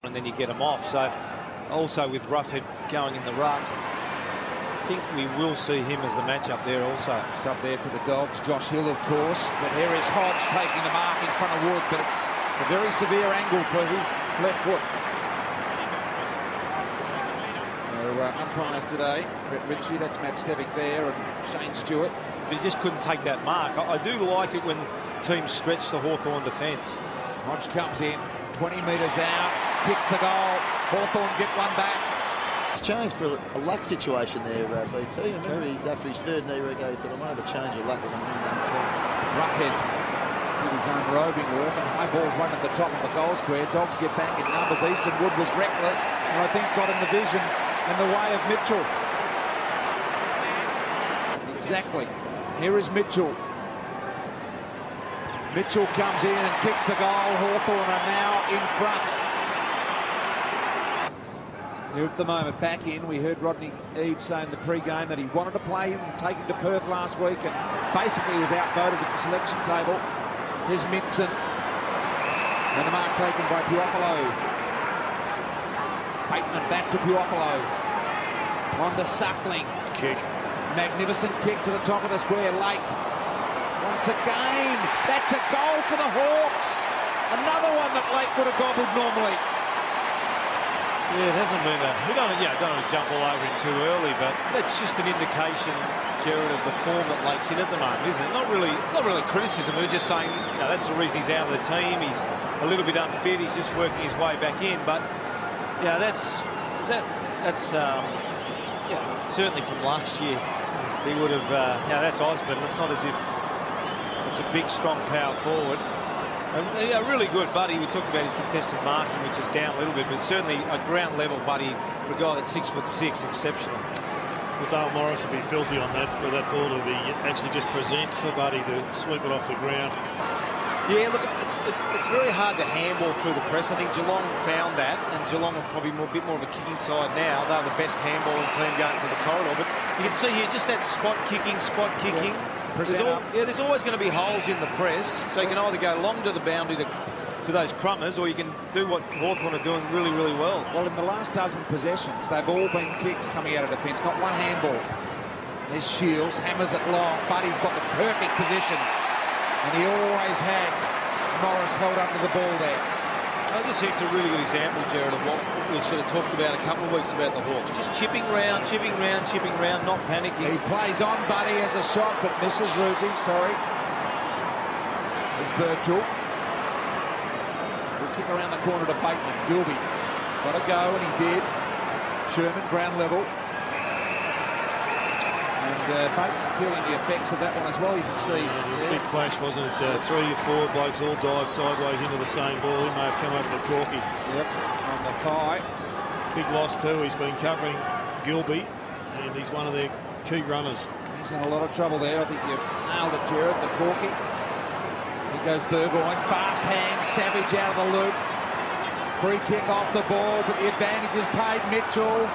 and then you get them off. So also with Roughhead going in the ruck, I think we will see him as the matchup there also. Sub there for the Dogs, Josh Hill, of course. But here is Hodge taking the mark in front of Wood, but it's a very severe angle for his left foot. So umpires today, Brett Ritchie, that's Matt Stevic there, and Shane Stewart. But he just couldn't take that mark. I do like it when teams stretch the Hawthorn defence. Hodge comes in, 20 metres out, kicks the goal. Hawthorn get one back. It's changed for a luck situation there, BT. Remember, after his third knee rego, he thought, I might have a change of luck with him. Roughhead did his own roving work, and high balls run at the top of the goal square. Dogs get back in numbers. Easton Wood was reckless, and I think got in the vision in the way of Mitchell. Exactly. Here is Mitchell. Mitchell comes in and kicks the goal. Hawthorn are now in front. Here at the moment, back in. We heard Rodney Eade say in the pre-game that he wanted to play him and take him to Perth last week, and basically he was outvoted at the selection table. Here's Minson. And the mark taken by Puopolo. Bateman back to Puopolo. On to Suckling. Kick. Magnificent kick to the top of the square. Lake. Once again. That's a goal for the Hawks. Another one that Lake would have gobbled normally. Yeah, it hasn't been we don't want to jump all over him too early, but that's just an indication, Jared, of the form that Lake's in at the moment, isn't it? Not really criticism. We're just saying, that's the reason he's out of the team. He's a little bit unfit. He's just working his way back in. But that's certainly from last year. He would have. That's Osborne. It's not as if it's a big, strong power forward. And, really good Buddy. We talked about his contested marking, which is down a little bit, but certainly a ground level Buddy for a guy that's 6'6", exceptional. Well, Dale Morris would be filthy on that, for that ball to be actually just present for Buddy to sweep it off the ground. Yeah, look, it's very hard to handball through the press. I think Geelong found that, and Geelong are probably a bit more of a kicking side now. They're the best handballing team going through the corridor, but you can see here just that spot kicking. There's always going to be holes in the press, so you can either go long to the boundary to those crummers, or you can do what Hawthorn are doing really, really well. Well, in the last dozen possessions, they've all been kicks coming out of defence, not one handball. There's Shields, hammers it long. Buddy's got the perfect position, and he always had Morris held under the ball there. I just think it's a really good example, Jared, of what we sort of talked about a couple of weeks about the Hawks. Just chipping round, not panicking. He plays on, Buddy has a shot, but misses Rusi, sorry. There's Birchall. We'll kick around the corner to Bateman. Gilby got to go, and he did. Sherman, ground level. And Bateman feeling the effects of that one as well, you can see. It was a big clash, wasn't it? 3 or 4 blokes all dived sideways into the same ball. He may have come over to Corky. Yep, on the thigh. Big loss too. He's been covering Gilby, and he's one of their key runners. He's in a lot of trouble there. I think you nailed it, Jared, the Corky. Here goes Burgoyne. Fast hand, Savage out of the loop. Free kick off the ball, but the advantage is paid. Mitchell.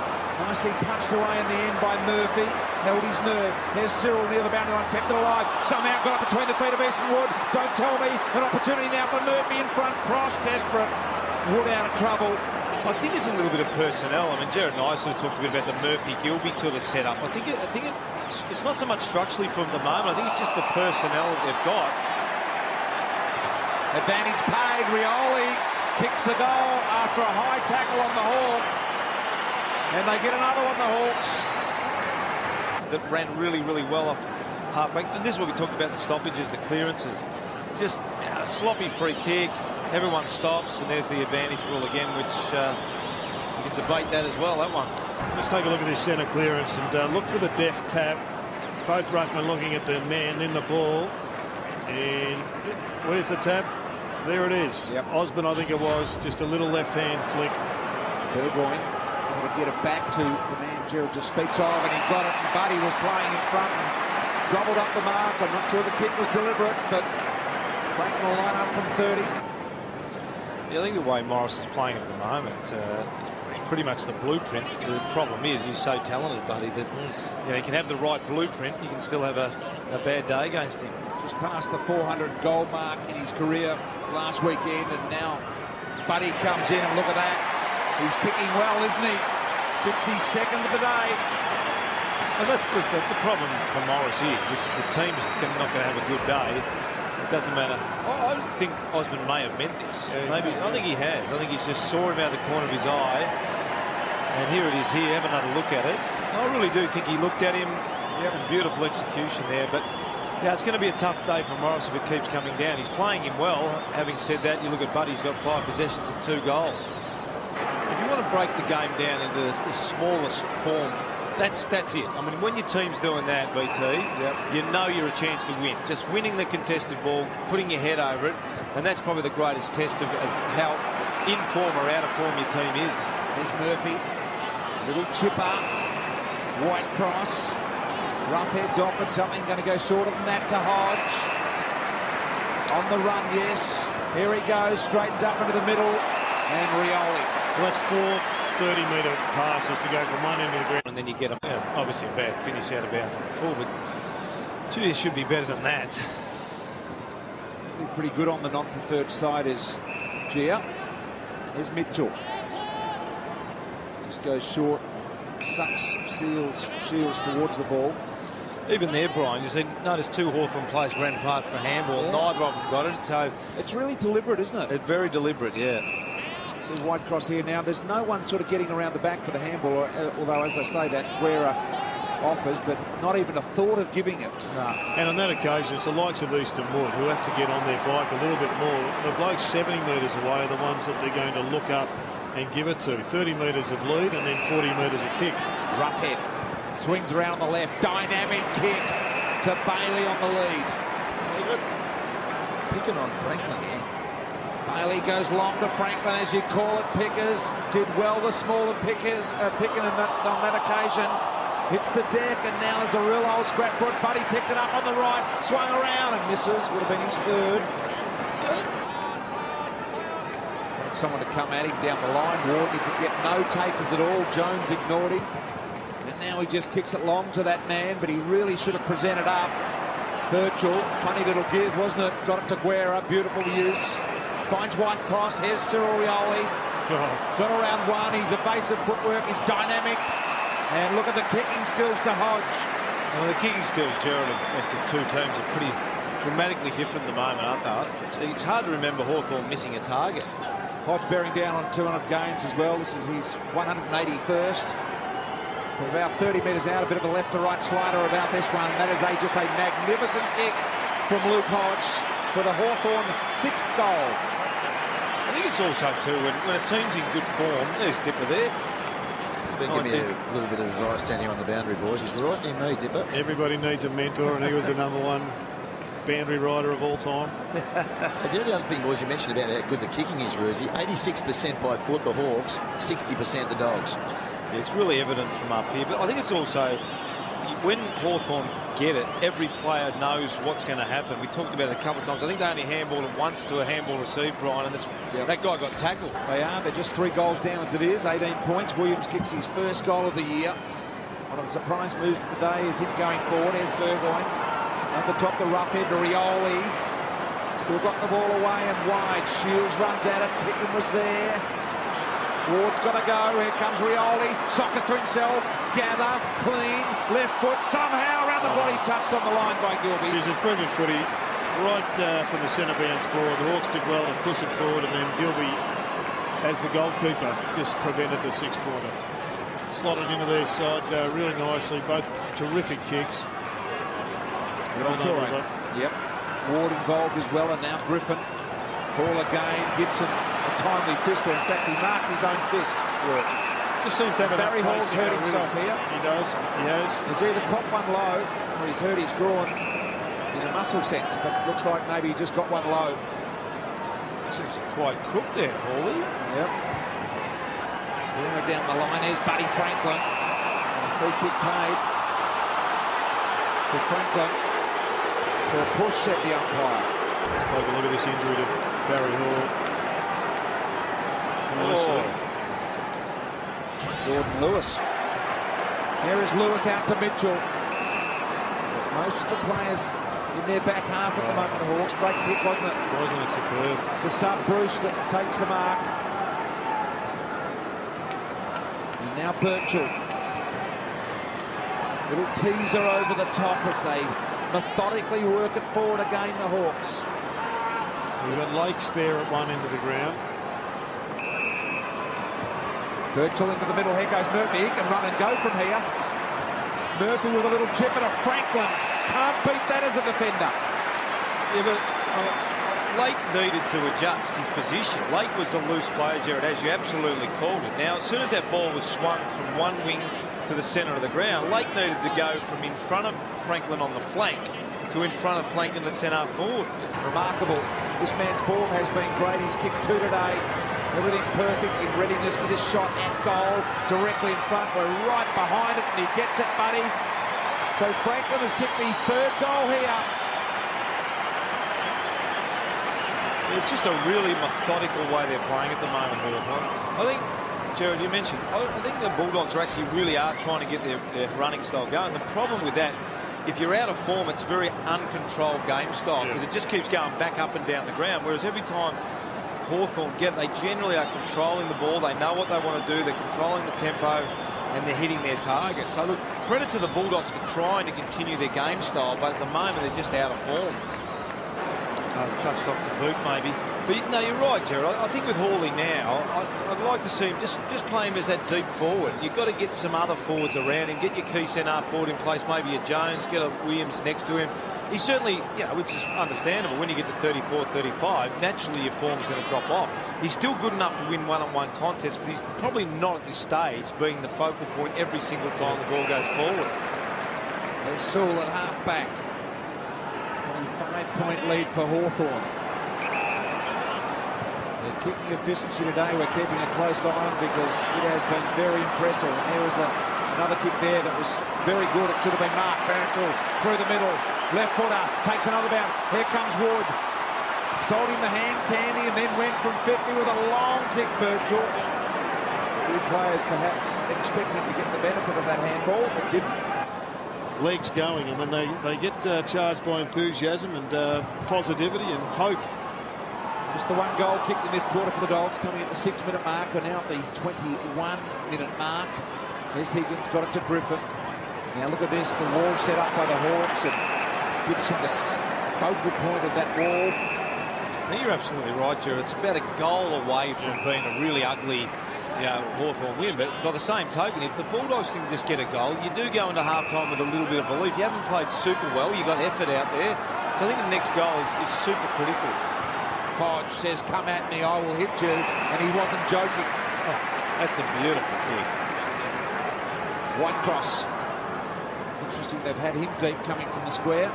Nicely punched away in the end by Murphy. Held his nerve. There's Cyril near the boundary line, kept it alive. Somehow got up between the feet of Easton Wood. Don't tell me. An opportunity now for Murphy in front. Cross, desperate. Wood out of trouble. I think there's a little bit of personnel. I mean, Jared and I sort of talked a bit about the Murphy-Gilby sort of setup. I think it's not so much structurally from the moment. I think it's just the personnel that they've got. Advantage paid. Rioli kicks the goal after a high tackle on the Hawk. And they get another one, the Hawks. That ran really, really well off halfback. And this is what we talked about, the stoppages, the clearances. It's just a sloppy free kick. Everyone stops, and there's the advantage rule again, which you can debate that as well, that one. Let's take a look at this centre clearance and look for the deft tap. Both ruckmen looking at the man, then the ball. And where's the tap? There it is. Yep. Osborne, I think it was, just a little left-hand flick. Burgoyne able to get it back to the man Gerald just speaks of, and he got it, and Buddy was playing in front and gobbled up the mark. I'm not sure the kick was deliberate, but Frank will line up from 30. Yeah, I think the way Morris is playing at the moment, it's pretty much the blueprint. The problem is he's so talented, Buddy, that he can have the right blueprint. You can still have a bad day against him. Just past the 400 goal mark in his career last weekend, and now Buddy comes in, and look at that. He's kicking well, isn't he? Kicks his second of the day. And that's the problem for Morris is if the team's not going to have a good day, it doesn't matter. I think Osmond may have meant this. Maybe I think he has. I think he's just saw him out of the corner of his eye. And here it is here. Have another look at it. I really do think he looked at him. Yep. Beautiful execution there. But yeah, it's going to be a tough day for Morris if it keeps coming down. He's playing him well. Having said that, you look at Buddy's got 5 possessions and 2 goals. If you want to break the game down into the smallest form, that's it. I mean, when your team's doing that, BT, you know you're a chance to win. Just winning the contested ball, putting your head over it, and that's probably the greatest test of how in form or out of form your team is. There's Murphy. Little chipper. White cross. Roughhead's offered something. Going to go shorter than that to Hodge. On the run, yes. Here he goes. Straightens up into the middle. And Rioli. Well, that's 4 30-metre passes to go from one end of the ground. And then you get obviously a bad finish out of bounds on the full, but gee, it should be better than that. Pretty good on the non-preferred side is Gia. Here's Mitchell. Just goes short, sucks shields towards the ball. Even there, Brian, you see, notice 2 Hawthorn players ran past for handball. Neither of them got it, so it's really deliberate, isn't it? It's very deliberate, yeah. See white cross here now. There's no one sort of getting around the back for the handball, although, as I say, that Guerra offers, but not even a thought of giving it. No. And on that occasion, it's the likes of Easton Wood who have to get on their bike a little bit more. The blokes 70 metres away are the ones that they're going to look up and give it to. 30 metres of lead and then 40 metres of kick. Roughhead swings around on the left. Dynamic kick to Bailey on the lead. They got picking on Franklin here. Bailey goes long to Franklin, as you call it. Pickers did well, the smaller Pickers, Picking on that occasion. Hits the deck, and now there's a real old scrap foot. Buddy picked it up on the right, swung around and misses. Would have been his third. Someone to come at him down the line. Ward, he could get no takers at all. Jones ignored him. And now he just kicks it long to that man, but he really should have presented up. Birchall, funny little give, wasn't it? Got it to Guerra, beautiful use. Finds white cross, here's Cyril Rioli. Got around one, his evasive footwork, his dynamic. And look at the kicking skills to Hodge. Well, the kicking skills, Gerald, of the 2 teams are pretty dramatically different at the moment, aren't they? It's hard to remember Hawthorn missing a target. Hodge bearing down on 200 games as well. This is his 181st. From about 30 metres out, a bit of a left to right slider about this one. That is just a magnificent kick from Luke Hodge for the Hawthorn 6th goal. I think it's also, too, when a team's in good form, there's Dipper there. He's been giving me a little bit of advice down here on the boundary, boys. He's right near me, Dipper. Everybody needs a mentor, and he was the #1 boundary rider of all time. The only other thing, boys, you mentioned about how good the kicking is, Rosie. 86% by foot, the Hawks, 60% the Dogs. Yeah, it's really evident from up here, but I think it's also, when Hawthorn get it, every player knows what's going to happen. We talked about it a couple of times. I think they only handballed it once to a handball received, Brian, and that guy got tackled. They are. They're just 3 goals down as it is. 18 points. Williams kicks his 1st goal of the year. One of the surprise moves of the day is him going forward. There's Burgoyne. At the top, the roughhead to Rioli. Still got the ball away and wide. Shields runs at it. Picken was there. Ward's got to go. Here comes Rioli. Sockers to himself. Gather. Clean. Left foot. Somehow around the body. Touched on the line by Gilby. This is brilliant footy. Right from the centre bounce forward. The Hawks did well to push it forward, and then Gilby, as the goalkeeper, just prevented the 6-pointer. Slotted into their side really nicely. Both terrific kicks. Yep. Ward involved as well, and now Griffin. Ball again. Gibson, a timely fist there. In fact, he marked his own fist work. Just seems to have Barry Hall's hurt himself here. He does. He has. He's either caught one low or he's hurt his groin in a muscle sense, but looks like maybe he just got one low. Seems quite crooked there, Hawley. Yep. Down the line is Buddy Franklin. And a free kick paid to Franklin for a push, set the umpire. Let's take a look at this injury to Barry Hall. Jordan Lewis. There is Lewis out to Mitchell. Most of the players in their back half at the moment, the Hawks. Great kick, wasn't it? Wasn't it superb? It's a sub Bruce that takes the mark. And now Birchall. Little teaser over the top as they methodically work it forward again, the Hawks. We've got Lake spare at one end of the ground. Birchall into the middle. Here goes Murphy. He can run and go from here. Murphy with a little chip and a Franklin. Can't beat that as a defender. Yeah, but Lake needed to adjust his position. Lake was a loose player, Jared, as you absolutely called it. Now, as soon as that ball was swung from one wing to the centre of the ground, Lake needed to go from in front of Franklin on the flank to in front of Franklin at centre forward. Remarkable. This man's form has been great. He's kicked 2 today. Everything perfect in readiness for this shot at goal. Directly in front. We're right behind it, and he gets it, buddy. So Franklin has kicked his 3rd goal here. It's just a really methodical way they're playing at the moment, Hawthorn. I think, Jared, you mentioned, I think the Bulldogs really are trying to get their running style going. The problem with that, if you're out of form, it's very uncontrolled game style because it just keeps going back up and down the ground. Whereas every time Hawthorn they generally are controlling the ball. They know what they want to do. They're controlling the tempo and they're hitting their target. So, look, credit to the Bulldogs for trying to continue their game style, but at the moment they're just out of form. Touched off the boot, maybe. But, no, you're right, Jared. I think with Hawley now, I'd like to see him just play him as that deep forward. You've got to get some other forwards around him, get your key centre forward in place, maybe a Jones, get a Williams next to him. He's certainly, which is understandable, when you get to 34, 35, naturally your form's going to drop off. He's still good enough to win one-on-one contests, but he's probably not at this stage being the focal point every single time the ball goes forward. There's Sewell at half-back. 25-point lead for Hawthorn. Their kicking efficiency today, we're keeping a close eye on because it has been very impressive. And there was another kick there that was very good. It should have been marked. Birchall through the middle. Left footer takes another bounce. Here comes Wood. Sold him the hand candy and then went from 50 with a long kick, Birchall. A few players perhaps expecting to get the benefit of that handball, but didn't. Legs going, and when they get charged by enthusiasm and positivity and hope. Just the one goal kicked in this quarter for the Dogs, coming at the 6-minute mark. We're now at the 21-minute mark. There's Higgins, got it to Griffin. Now look at this, the wall set up by the Hawks, and Gibson the focal point of that wall. I think you're absolutely right, Jared. It's about a goal away from being a really ugly Hawthorn win, but by the same token, if the Bulldogs can just get a goal, you do go into half-time with a little bit of belief. You haven't played super well, you got effort out there, so I think the next goal is super critical. Hodge says, come at me, I will hit you, and he wasn't joking. Oh, that's a beautiful kick. Whitecross. Interesting, they've had him deep coming from the square.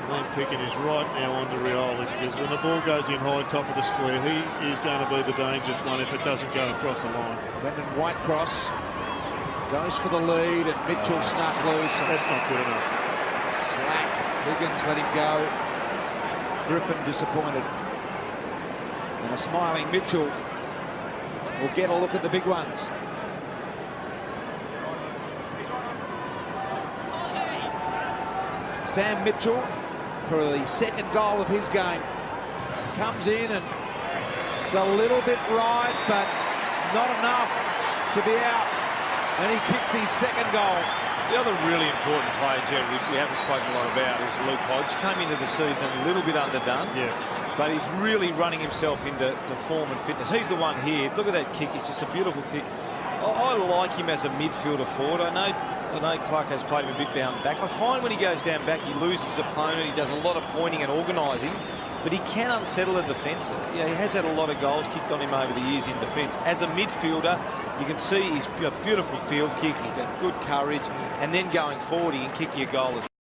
Glenn Pickett is right now on to Rioli because when the ball goes in high top of the square, he is going to be the dangerous one if it doesn't go across the line. Brendan Whitecross goes for the lead and Mitchell snuck loose. That's not good enough. Slack. Higgins let him go. Griffin disappointed. And a smiling Mitchell will get a look at the big ones. Sam Mitchell, for the second goal of his game, comes in and it's a little bit right, but not enough to be out. And he kicks his second goal. The other really important player, Jared, we haven't spoken a lot about is Luke Hodge. Came into the season a little bit underdone, but he's really running himself into form and fitness. He's the one here. Look at that kick. It's just a beautiful kick. I like him as a midfielder forward. I know Clark has played him a bit down back. I find when he goes down back, he loses his opponent. He does a lot of pointing and organising, but he can unsettle a defence. He has had a lot of goals kicked on him over the years in defence. As a midfielder, you can see he's a beautiful field kick. He's got good courage, and then going forward, he can kick you a goal as well.